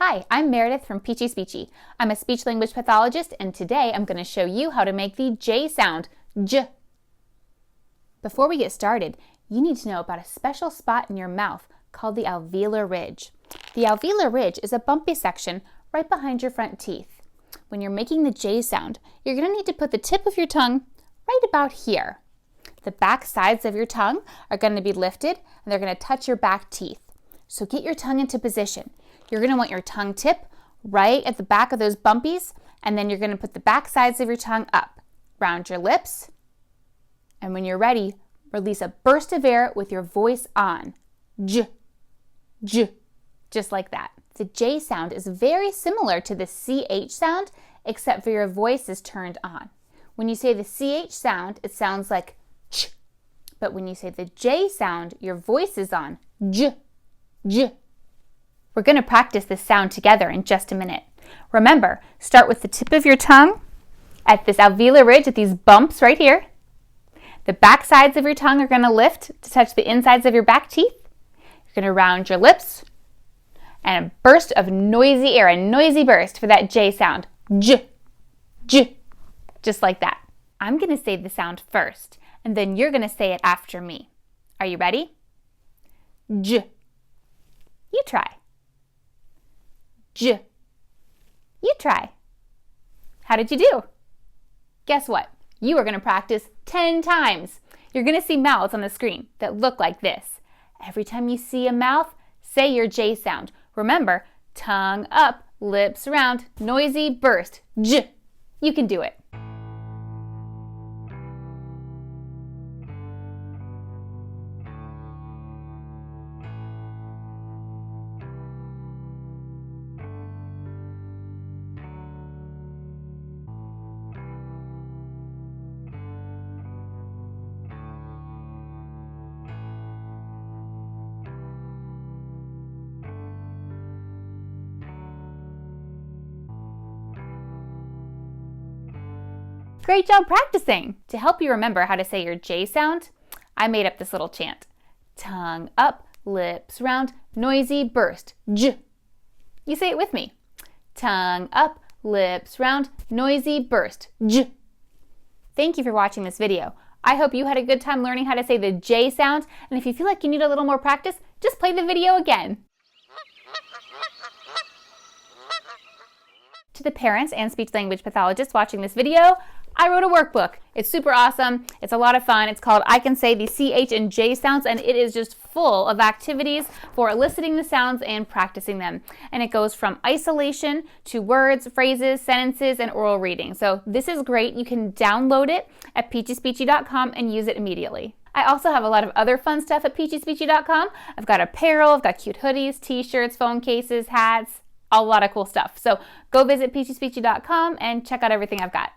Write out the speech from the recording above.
Hi, I'm Meredith from Peachie Speechie. I'm a speech-language pathologist, and today I'm going to show you how to make the J sound, J. Before we get started, you need to know about a special spot in your mouth called the alveolar ridge. The alveolar ridge is a bumpy section right behind your front teeth. When you're making the J sound, you're going to need to put the tip of your tongue right about here. The back sides of your tongue are going to be lifted, and they're going to touch your back teeth. So get your tongue into position. You're going to want your tongue tip right at the back of those bumpies, and then you're going to put the back sides of your tongue up. Round your lips, and when you're ready, release a burst of air with your voice on. J, J, just like that. The J sound is very similar to the CH sound, except for your voice is turned on. When you say the CH sound, it sounds like ch, but when you say the J sound, your voice is on. J, J. We're going to practice this sound together in just a minute. Remember, start with the tip of your tongue at this alveolar ridge, at these bumps right here. The back sides of your tongue are going to lift to touch the insides of your back teeth. You're going to round your lips, and a burst of noisy air, a noisy burst for that J sound. J, J, just like that. I'm going to say the sound first, and then you're going to say it after me. Are you ready? J. You try. J. You try. How did you do? Guess what? You are going to practice 10 times. You're going to see mouths on the screen that look like this. Every time you see a mouth, say your J sound. Remember, tongue up, lips round, noisy burst. J. You can do it. Great job practicing! To help you remember how to say your J sound, I made up this little chant. Tongue up, lips round, noisy burst. J. You say it with me. Tongue up, lips round, noisy burst. J. Thank you for watching this video. I hope you had a good time learning how to say the J sound, and if you feel like you need a little more practice, just play the video again. To the parents and speech-language pathologists watching this video, I wrote a workbook. It's super awesome. It's a lot of fun. It's called I Can Say the CH and J Sounds, and it is just full of activities for eliciting the sounds and practicing them. And it goes from isolation to words, phrases, sentences, and oral reading. So this is great. You can download it at peachiespeechie.com and use it immediately. I also have a lot of other fun stuff at peachiespeechie.com. I've got apparel, I've got cute hoodies, t-shirts, phone cases, hats, a lot of cool stuff. So go visit peachiespeechie.com and check out everything I've got.